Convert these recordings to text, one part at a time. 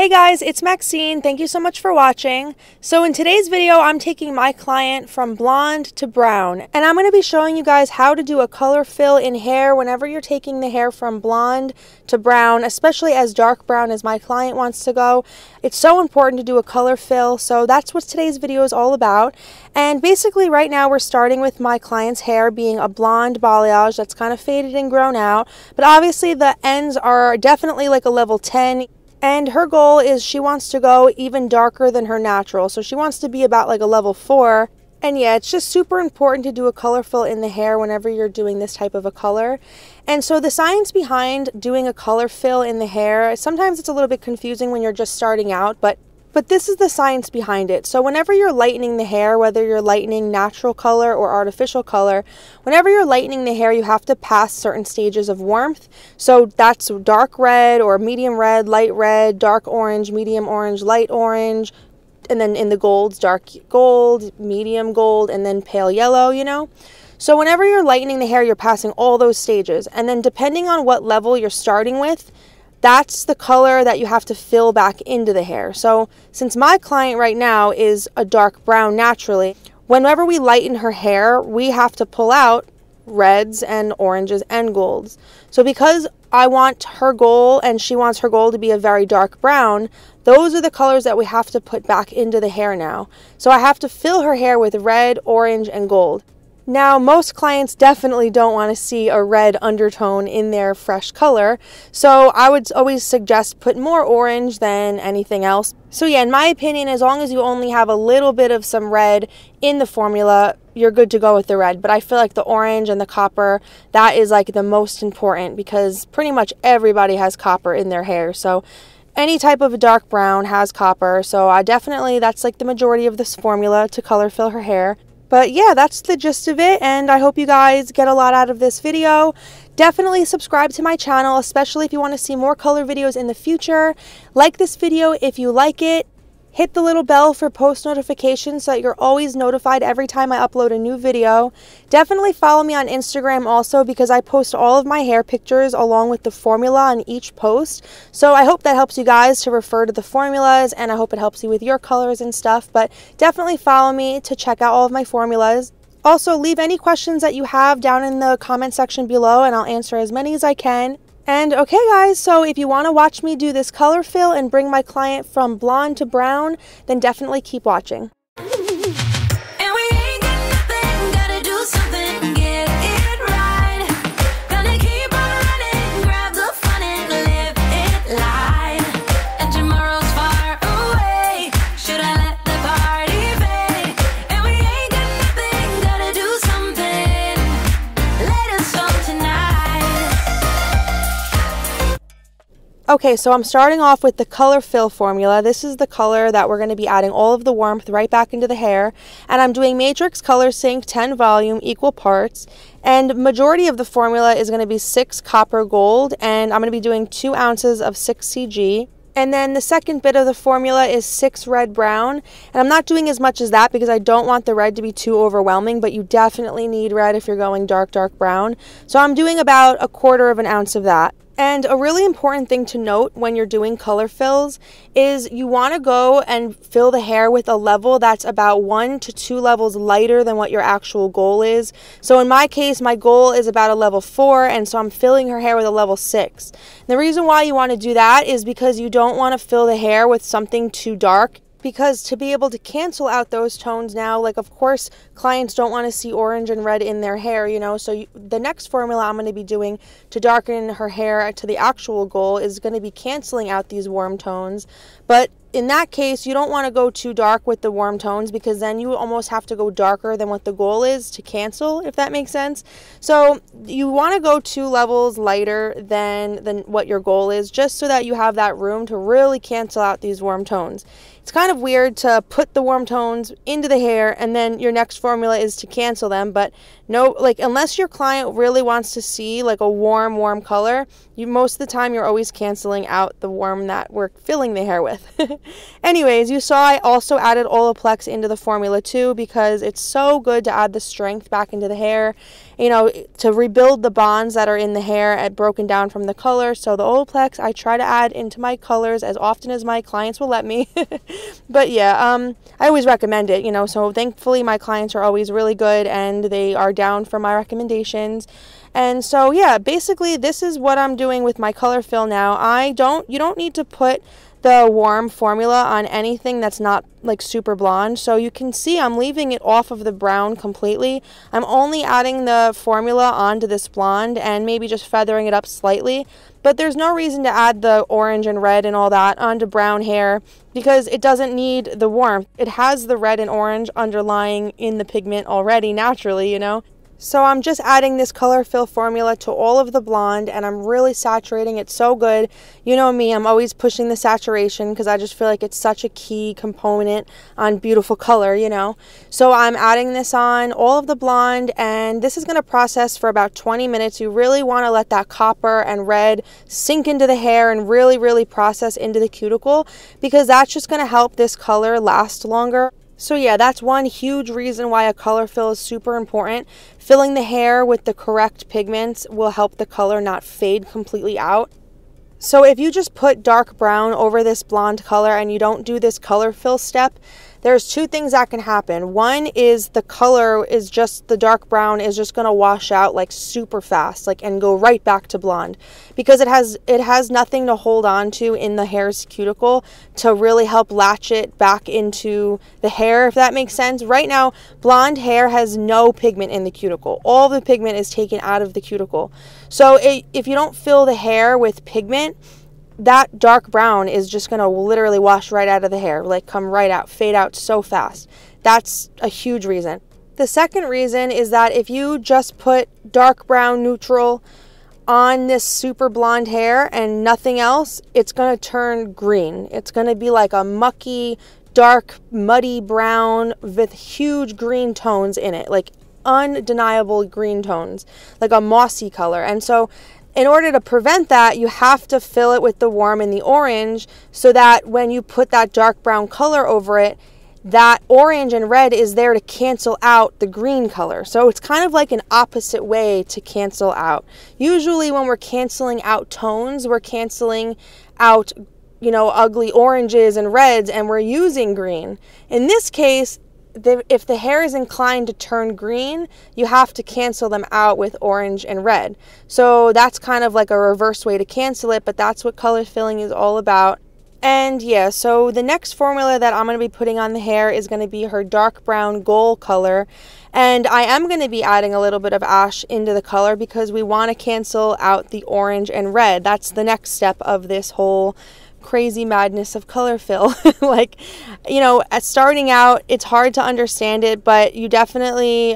Hey guys, it's Maxine. Thank you so much for watching. So in today's video, I'm taking my client from blonde to brown, and I'm going to be showing you guys how to do a color fill in hair whenever you're taking the hair from blonde to brown, especially as dark brown as my client wants to go. It's so important to do a color fill, so that's what today's video is all about. And basically right now we're starting with my client's hair being a blonde balayage that's kind of faded and grown out, but obviously the ends are definitely like a level 10. And her goal is she wants to go even darker than her natural. So she wants to be about like a level 4. And yeah, it's just super important to do a color fill in the hair whenever you're doing this type of a color. And so the science behind doing a color fill in the hair, sometimes it's a little bit confusing when you're just starting out, but this is the science behind it. So whenever you're lightening the hair, whether you're lightening natural color or artificial color, whenever you're lightening the hair, you have to pass certain stages of warmth. So that's dark red or medium red, light red, dark orange, medium orange, light orange, and then in the golds, dark gold, medium gold, and then pale yellow, you know? So whenever you're lightening the hair, you're passing all those stages. And then depending on what level you're starting with, that's the color that you have to fill back into the hair. So since my client right now is a dark brown naturally, whenever we lighten her hair, we have to pull out reds and oranges and golds. So because I want her goal and she wants her goal to be a very dark brown, those are the colors that we have to put back into the hair now. So I have to fill her hair with red, orange, and gold. Now, most clients definitely don't want to see a red undertone in their fresh color, so I would always suggest put more orange than anything else. So yeah, in my opinion, as long as you only have a little bit of some red in the formula, you're good to go with the red. But I feel like the orange and the copper, that is like the most important because pretty much everybody has copper in their hair. So any type of a dark brown has copper, so that's like the majority of this formula to color fill her hair. But yeah, that's the gist of it, and I hope you guys get a lot out of this video. Definitely subscribe to my channel, especially if you want to see more color videos in the future. Like this video if you like it. Hit the little bell for post notifications so that you're always notified every time I upload a new video. Definitely follow me on Instagram also because I post all of my hair pictures along with the formula on each post. So I hope that helps you guys to refer to the formulas, and I hope it helps you with your colors and stuff. But definitely follow me to check out all of my formulas. Also, leave any questions that you have down in the comment section below and I'll answer as many as I can. And okay guys, so if you want to watch me do this color fill and bring my client from blonde to brown, then definitely keep watching. Okay, so I'm starting off with the color fill formula. This is the color that we're going to be adding all of the warmth right back into the hair. And I'm doing Matrix Color Sync 10 volume equal parts. And majority of the formula is going to be 6 copper gold. And I'm going to be doing 2 ounces of 6cg. And then the second bit of the formula is 6 red brown. And I'm not doing as much as that because I don't want the red to be too overwhelming, but you definitely need red if you're going dark brown. So I'm doing about 1/4 ounce of that. And a really important thing to note when you're doing color fills is you want to go and fill the hair with a level that's about 1 to 2 levels lighter than what your actual goal is. So in my case, my goal is about a level 4, and so I'm filling her hair with a level 6. The reason why you want to do that is because you don't want to fill the hair with something too dark. Because to be able to cancel out those tones now, like of course clients don't want to see orange and red in their hair, you know, so the next formula I'm going to be doing to darken her hair to the actual goal is going to be canceling out these warm tones. But in that case, you don't want to go too dark with the warm tones because then you almost have to go darker than what the goal is to cancel, if that makes sense. So you want to go 2 levels lighter than what your goal is, just so that you have that room to really cancel out these warm tones. It's kind of weird to put the warm tones into the hair and then your next formula is to cancel them, but no, like unless your client really wants to see like a warm color, most of the time you're always canceling out the warm that we're filling the hair with. Anyways, you saw I also added Olaplex into the formula too because it's so good to add the strength back into the hair. you know, to rebuild the bonds that are in the hair and broken down from the color. So the Olaplex I try to add into my colors as often as my clients will let me. But yeah, I always recommend it, you know, so thankfully my clients are always really good and they are down for my recommendations. And so yeah, basically this is what I'm doing with my color fill now. You don't need to put the warm formula on anything that's not like super blonde. So you can see I'm leaving it off of the brown completely. I'm only adding the formula onto this blonde and maybe just feathering it up slightly. But there's no reason to add the orange and red and all that onto brown hair because it doesn't need the warmth. It has the red and orange underlying in the pigment already naturally, you know. So I'm just adding this color fill formula to all of the blonde and I'm really saturating it so good. You know me, I'm always pushing the saturation because I just feel like it's such a key component on beautiful color, you know. So I'm adding this on all of the blonde and this is going to process for about 20 minutes. You really want to let that copper and red sink into the hair and really process into the cuticle because that's just going to help this color last longer. So yeah, that's one huge reason why a color fill is super important. Filling the hair with the correct pigments will help the color not fade completely out. So if you just put dark brown over this blonde color and you don't do this color fill step, there's two things that can happen. One is the color is just, the dark brown is just going to wash out like super fast, like, and go right back to blonde because it has nothing to hold on to in the hair's cuticle to really help latch it back into the hair, if that makes sense. Right now, blonde hair has no pigment in the cuticle. All the pigment is taken out of the cuticle. So if you don't fill the hair with pigment, that dark brown is just going to literally wash right out of the hair, like come right out, fade out so fast. That's a huge reason. The second reason is that if you just put dark brown neutral on this super blonde hair and nothing else, it's going to turn green. It's going to be like a mucky, dark, muddy brown with huge green tones in it, like undeniable green tones, like a mossy color. And so in order to prevent that, you have to fill it with the warm and the orange so that when you put that dark brown color over it, that orange and red is there to cancel out the green color. So it's kind of like an opposite way to cancel out. Usually when we're canceling out tones, we're canceling out, you know, ugly oranges and reds and we're using green. In this case, if the hair is inclined to turn green, you have to cancel them out with orange and red. So that's kind of like a reverse way to cancel it, but that's what color filling is all about. And yeah, so the next formula that I'm going to be putting on the hair is going to be her dark brown gold color. And I am going to be adding a little bit of ash into the color because we want to cancel out the orange and red. That's the next step of this whole crazy madness of color fill. Like, you know, starting out, it's hard to understand it, but you definitely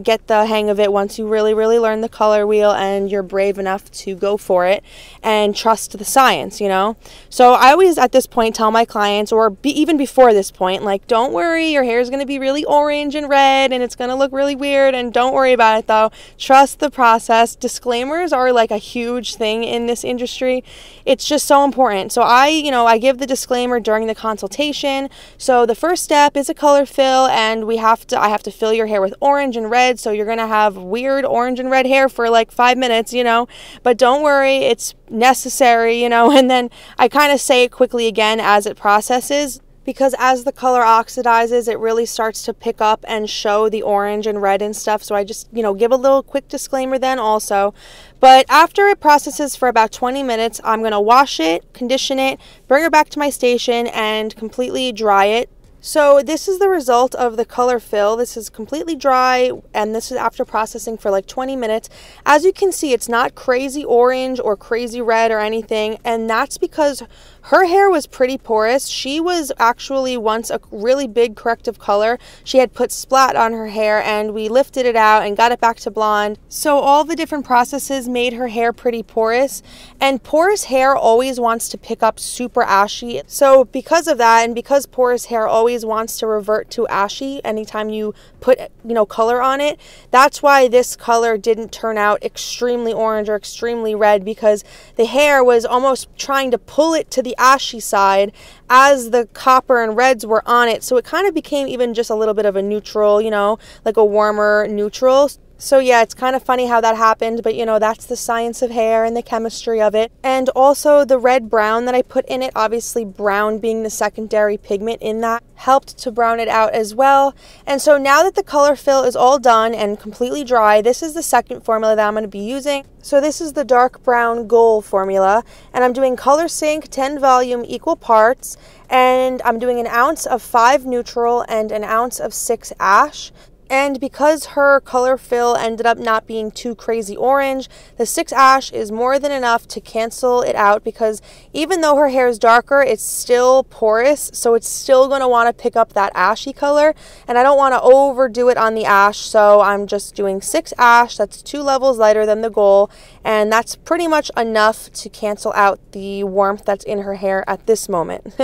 get the hang of it once you really learn the color wheel and you're brave enough to go for it and trust the science, you know. So I always at this point tell my clients, or even before this point, like, don't worry, your hair is going to be really orange and red and it's going to look really weird, and don't worry about it though. Trust the process. Disclaimers are like a huge thing in this industry. It's just so important. So I give the disclaimer during the consultation. So the first step is a color fill, and I have to fill your hair with orange and red. So you're going to have weird orange and red hair for like 5 minutes, you know, but don't worry, it's necessary, you know. And then I kind of say it quickly again as it processes, because as the color oxidizes, it really starts to pick up and show the orange and red and stuff. So I just, you know, give a little quick disclaimer then also. But after it processes for about 20 minutes, I'm going to wash it, condition it, bring her back to my station, and completely dry it. So this is the result of the color fill. This is completely dry, and this is after processing for like 20 minutes. As you can see, it's not crazy orange or crazy red or anything, and that's because her hair was pretty porous. She was actually once a really big corrective color. She had put splat on her hair, and we lifted it out and got it back to blonde. So all the different processes made her hair pretty porous, and porous hair always wants to pick up super ashy. So because of that, and because porous hair always wants to revert to ashy anytime you put, you know, color on it, that's why this color didn't turn out extremely orange or extremely red, because the hair was almost trying to pull it to the ashy side as the copper and reds were on it. So it kind of became even just a little bit of a neutral, you know, like a warmer neutral. So yeah, it's kind of funny how that happened, but you know, that's the science of hair and the chemistry of it. And also the red brown that I put in it, obviously brown being the secondary pigment in that, helped to brown it out as well. And so now that the color fill is all done and completely dry, this is the second formula that I'm going to be using. So this is the dark brown gold formula, and I'm doing Color Sync 10 volume equal parts, and I'm doing an ounce of 5 neutral and an ounce of 6 ash. And because her color fill ended up not being too crazy orange, the 6 ash is more than enough to cancel it out, because even though her hair is darker, it's still porous, so it's still going to want to pick up that ashy color, and I don't want to overdo it on the ash, so I'm just doing 6 ash. That's 2 levels lighter than the gold, and that's pretty much enough to cancel out the warmth that's in her hair at this moment.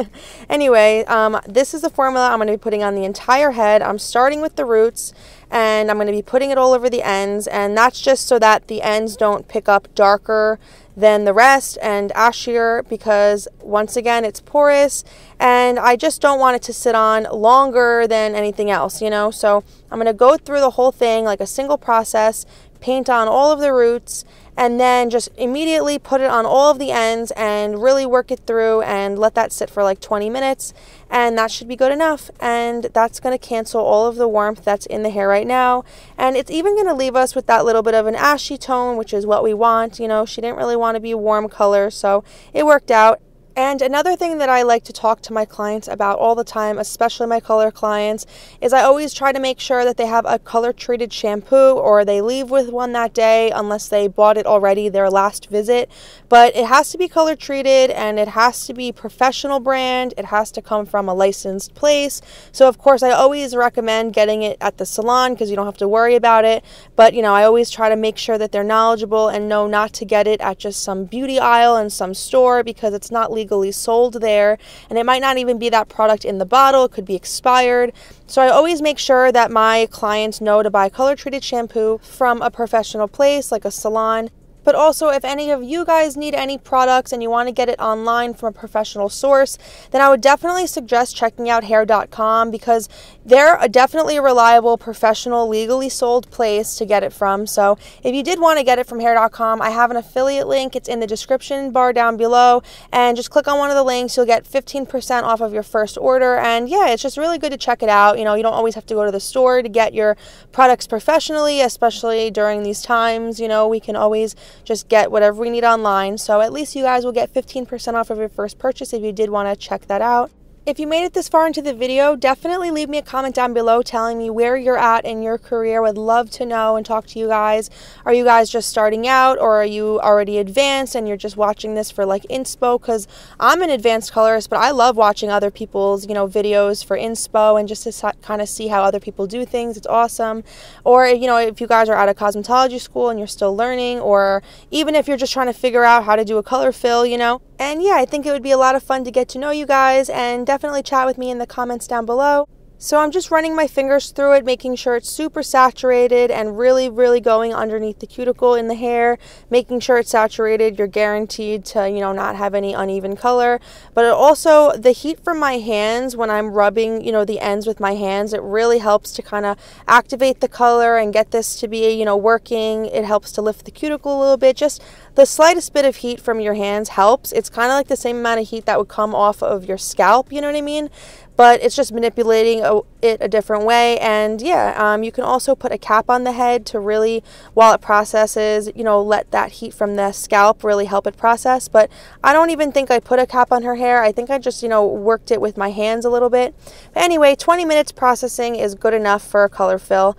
Anyway, this is the formula I'm going to be putting on the entire head. I'm starting with the roots, and I'm going to be putting it all over the ends, and that's just so that the ends don't pick up darker than the rest and ashier, because once again, it's porous and I just don't want it to sit on longer than anything else, you know. So I'm going to go through the whole thing like a single process, paint on all of the roots, and then just immediately put it on all of the ends and really work it through and let that sit for like 20 minutes, and that should be good enough. And that's going to cancel all of the warmth that's in the hair right now, and it's even going to leave us with that little bit of an ashy tone, which is what we want. You know, she didn't really want to be warm color, so it worked out. And another thing that I like to talk to my clients about all the time, especially my color clients, is I always try to make sure that they have a color treated shampoo, or they leave with one that day unless they bought it already their last visit. But it has to be color treated, and it has to be professional brand. It has to come from a licensed place. So of course I always recommend getting it at the salon, because you don't have to worry about it. But you know, I always try to make sure that they're knowledgeable and know not to get it at just some beauty aisle in some store, because it's not legally sold there, and it might not even be that product in the bottle. It could be expired. So I always make sure that my clients know to buy color treated shampoo from a professional place like a salon. But also, if any of you guys need any products and you want to get it online from a professional source, then I would definitely suggest checking out hair.com, because they're definitely a reliable, professional, legally sold place to get it from. So if you did want to get it from hair.com, I have an affiliate link. It's in the description bar down below, and just click on one of the links. You'll get 15% off of your first order. And yeah, it's just really good to check it out. You know, you don't always have to go to the store to get your products professionally, especially during these times. You know, we can always just get whatever we need online. So at least you guys will get 15% off of your first purchase if you did want to check that out. If you made it this far into the video, definitely leave me a comment down below telling me where you're at in your career. Would love to know and talk to you guys. Are you guys just starting out, or are you already advanced and you're just watching this for like inspo? Because I'm an advanced colorist, but I love watching other people's, you know, videos for inspo and just to kind of see how other people do things. It's awesome. Or, you know, if you guys are out of cosmetology school and you're still learning, or even if you're just trying to figure out how to do a color fill, you know. And yeah, I think it would be a lot of fun to get to know you guys, and definitely chat with me in the comments down below. So I'm just running my fingers through it, making sure it's super saturated and really, really going underneath the cuticle in the hair, making sure it's saturated. You're guaranteed to, you know, not have any uneven color. But it also, the heat from my hands when I'm rubbing, you know, the ends with my hands, it really helps to kind of activate the color and get this to be, you know, working. It helps to lift the cuticle a little bit. Just the slightest bit of heat from your hands helps. It's kind of like the same amount of heat that would come off of your scalp, you know what I mean? But it's just manipulating it a different way. And yeah, you can also put a cap on the head to really, while it processes, you know, let that heat from the scalp really help it process. But I don't even think I put a cap on her hair. I think I just, you know, worked it with my hands a little bit. But anyway, 20 minutes processing is good enough for a color fill,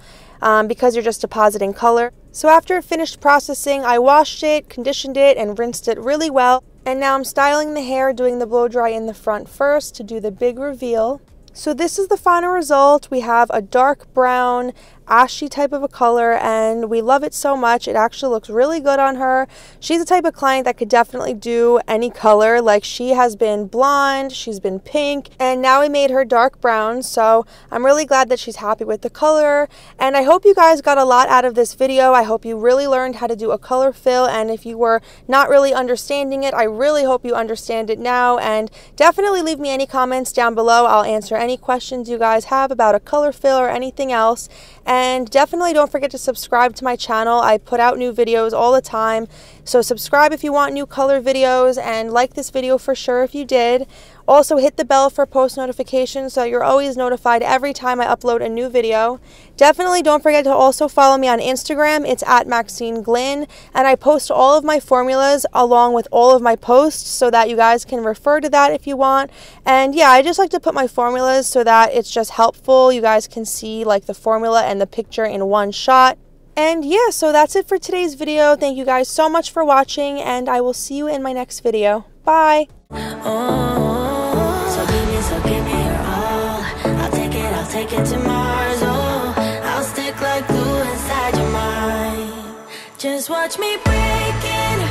because you're just depositing color. So after it finished processing, I washed it, conditioned it, and rinsed it really well. And now I'm styling the hair, doing the blow dry in the front first to do the big reveal. So this is the final result. We have a dark brown, ashy type of a color, and we love it so much. It actually looks really good on her. She's the type of client that could definitely do any color. Like, she has been blonde, she's been pink, and now we made her dark brown. So I'm really glad that she's happy with the color, and I hope you guys got a lot out of this video. I hope you really learned how to do a color fill, and if you were not really understanding it, I really hope you understand it now. And definitely leave me any comments down below. I'll answer any questions you guys have about a color fill or anything else. And definitely don't forget to subscribe to my channel. I put out new videos all the time. So subscribe if you want new color videos, and like this video for sure if you did. Also hit the bell for post notifications so you're always notified every time I upload a new video. Definitely don't forget to also follow me on Instagram. It's at Maxine Glynn, and I post all of my formulas along with all of my posts so that you guys can refer to that if you want. And yeah, I just like to put my formulas so that it's just helpful. You guys can see like the formula and the picture in one shot. And yeah, so that's it for today's video. Thank you guys so much for watching, and I will see you in my next video. Bye! So give me your all. I'll take it to Mars. Oh, I'll stick like glue inside your mind. Just watch me break it.